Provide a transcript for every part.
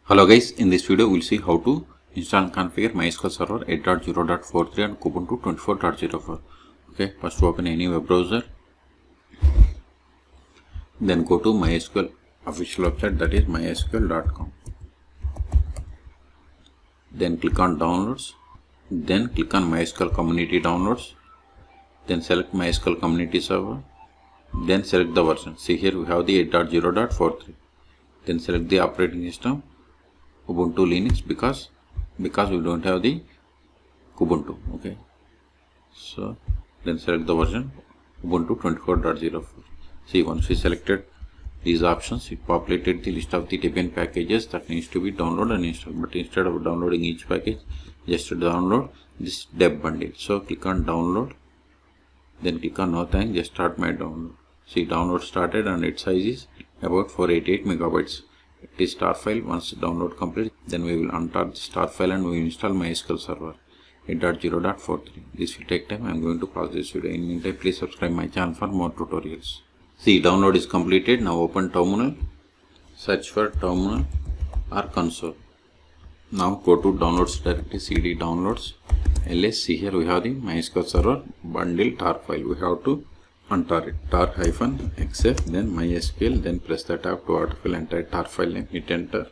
Hello guys, in this video we'll see how to install and configure MySQL Server 8.0.43 and Kubuntu 24.04. Okay, first open any web browser, then go to MySQL official website, that is mysql.com. Then click on downloads, then click on MySQL community downloads, then select MySQL community server, then select the version. See here we have the 8.0.43. Then select the operating system, Kubuntu Linux, because we don't have the Kubuntu. Okay, so then select the version Kubuntu 24.04. See, once we selected these options, it populated the list of the Debian packages that needs to be downloaded and installed. But instead of downloading each package, just download this deb bundle. So click on download, then click on no thanks, just start my download. See, download started and its size is about 488 megabytes. It is star file. Once download complete, then we will untar the star file and we will install MySQL Server 8.0.43. This will take time. I am going to pause this video. In the meantime, please subscribe my channel for more tutorials. See, download is completed. Now open terminal, search for terminal or console. Now go to downloads directory, cd downloads, ls. See here we have the MySQL Server bundle tar file. We have to untar it, tar-xf, then MySQL, then press the tab to autofill entire tar file name, hit enter.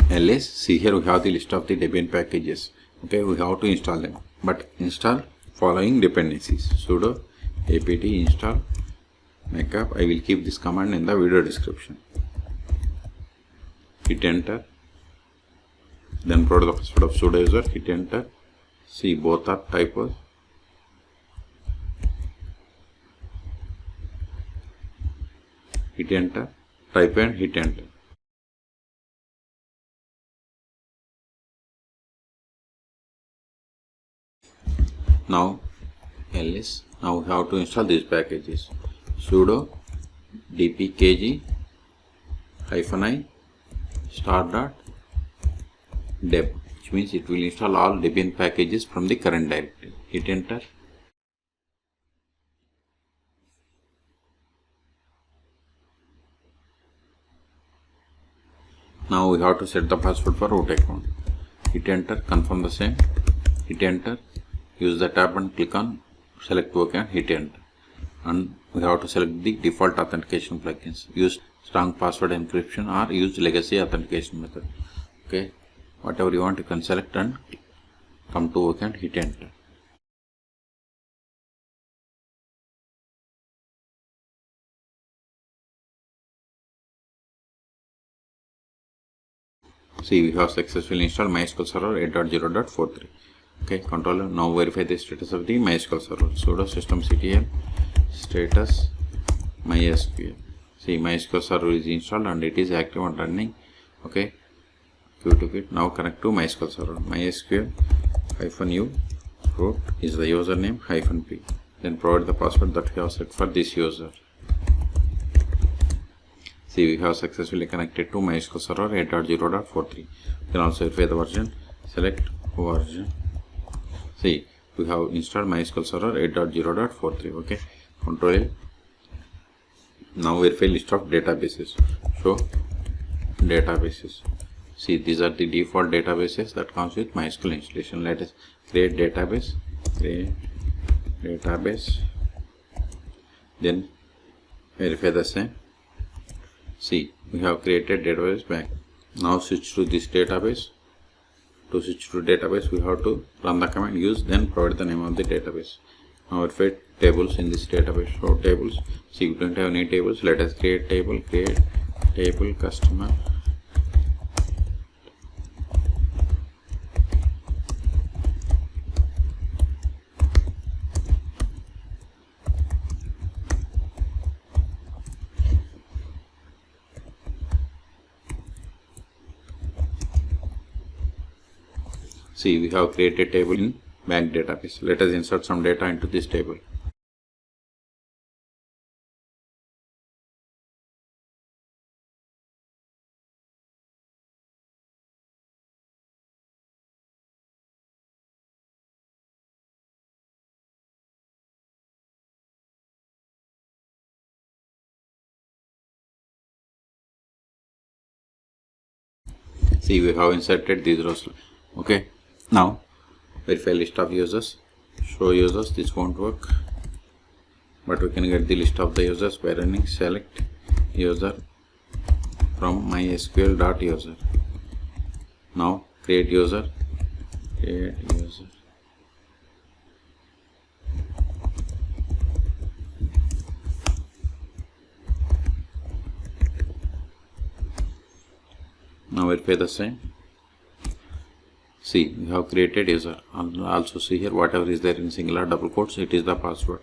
ls. See here we have the list of the Debian packages. Okay, we have to install them, but install following dependencies: sudo apt install backup. I will keep this command in the video description. Hit enter, then provide the password of sudo user, hit enter. See, both are typos. Hit enter, type and hit enter. Now ls. Now we have to install these packages: sudo dpkg -i start.deb, which means it will install all Debian packages from the current directory. Hit enter. Now we have to set the password for root account. Hit enter, confirm the same, hit enter, use the tab and click on select OK and hit enter. And we have to select the default authentication plugins. Use strong password encryption or use legacy authentication method. Okay, whatever you want you can select and come to OK and hit enter. See, we have successfully installed MySQL Server 8.0.43. Okay, controller. Now verify the status of the MySQL Server. Sudo systemctl status MySQL. See, MySQL Server is installed and it is active and running. Okay, Qt. Now connect to MySQL Server. MySQL -u root is the username -p. Then provide the password that we have set for this user. See, we have successfully connected to MySQL Server 8.0.43. Then also verify the version. Select version. See, we have installed MySQL Server 8.0.43. Okay, Control L. Now verify list of databases. Show databases. See, these are the default databases that comes with MySQL installation. Let us create database. Create database. Then verify the same. See, we have created database bank. Now switch to this database. To switch to database, we have to run the command use, then provide the name of the database. Now verify tables in this database. Show tables. See, we don't have any tables. Let us create table. Create table customer. See, we have created a table in bank database. Let us insert some data into this table. See, we have inserted these rows. Okay, now verify list of users, show users. This won't work, but we can get the list of the users by running select user from mysql.user. Now create user. Now verify the same. See, we have created user, and also see here whatever is there in singular double quotes, it is the password.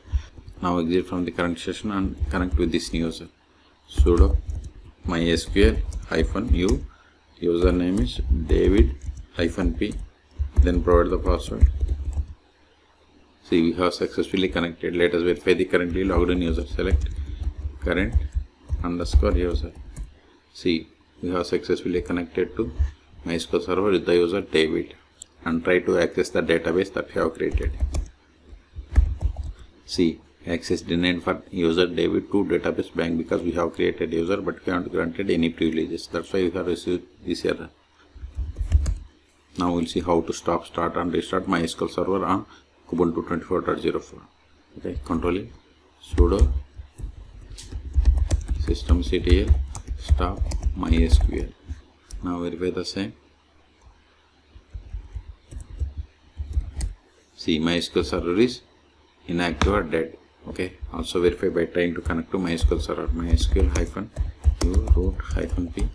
Now exit from the current session and connect with this new user. Sudo mysql -u, username is David-p, then provide the password. See, we have successfully connected. Let us verify the currently logged in user. Select current _ user. See, we have successfully connected to MySQL server with the user David and try to access the database that we have created. See, access denied for user David to database bank because we have created user but we haven't granted any privileges. That's why we have received this error. Now we'll see how to stop, start and restart MySQL server on Kubuntu 24.04. Okay, control sudo systemctl stop MySQL. Now verify the same. See, MySQL server is inactive or dead. Okay, also verify by trying to connect to MySQL server. MySQL -u root -p,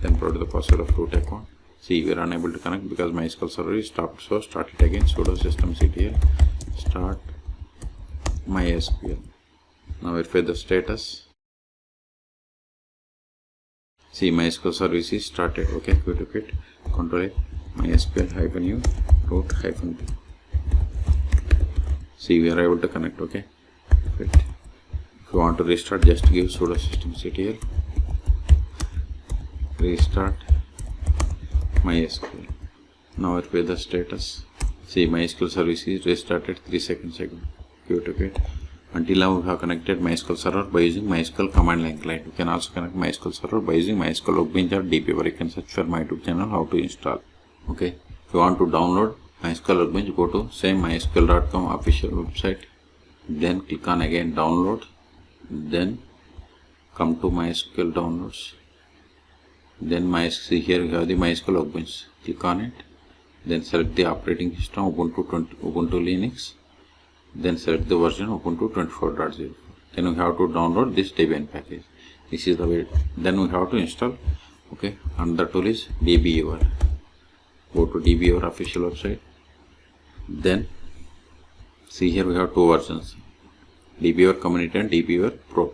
then provide the password of root account. See, we are unable to connect because MySQL server is stopped. So start it again. Sudo systemctl start MySQL. Now verify the status. See, MySQL service is started. Okay, quit. Control MySQL -u root -p. See, we are able to connect. Okay, quit. If you want to restart, just give sudo systemctl restart MySQL. Now verify the status. See, MySQL service is restarted 3 seconds ago. Quit. Until now, we have connected MySQL server by using MySQL command line client. You can also connect MySQL server by using MySQL Workbench or DB, where you can search for my YouTube channel how to install. Okay, if you want to download MySQL Workbench, go to same mysql.com official website. Then click on again download. Then come to MySQL downloads. Then see here we have the MySQL Workbench. Click on it. Then select the operating system Ubuntu Linux. Then select the version Ubuntu 24.04. Then we have to download this Debian package. This is the way. Then we have to install. Okay, and the tool is dbur. Go to dbur official website. Then see here we have two versions, dbur community and dbur pro.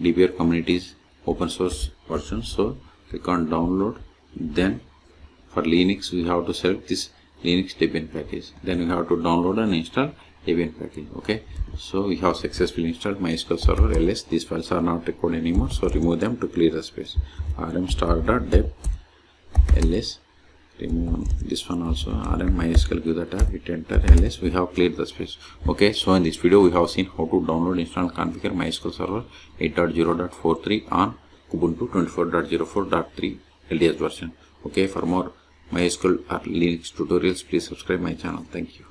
dbur community is open source version, so click on download. Then for Linux we have to select this Linux Debian package. Then we have to download and install Debian package. Okay, so we have successfully installed MySQL server ls. These files are not required anymore, so remove them to clear the space. rm*.deb ls, remove this one also. rm mysql, give the tab, hit enter, ls. We have cleared the space. Okay, so in this video we have seen how to download, install and configure MySQL server 8.0.43 on Kubuntu 24.04.3 LTS version. Okay, for more MySQL or Linux tutorials, please subscribe my channel. Thank you.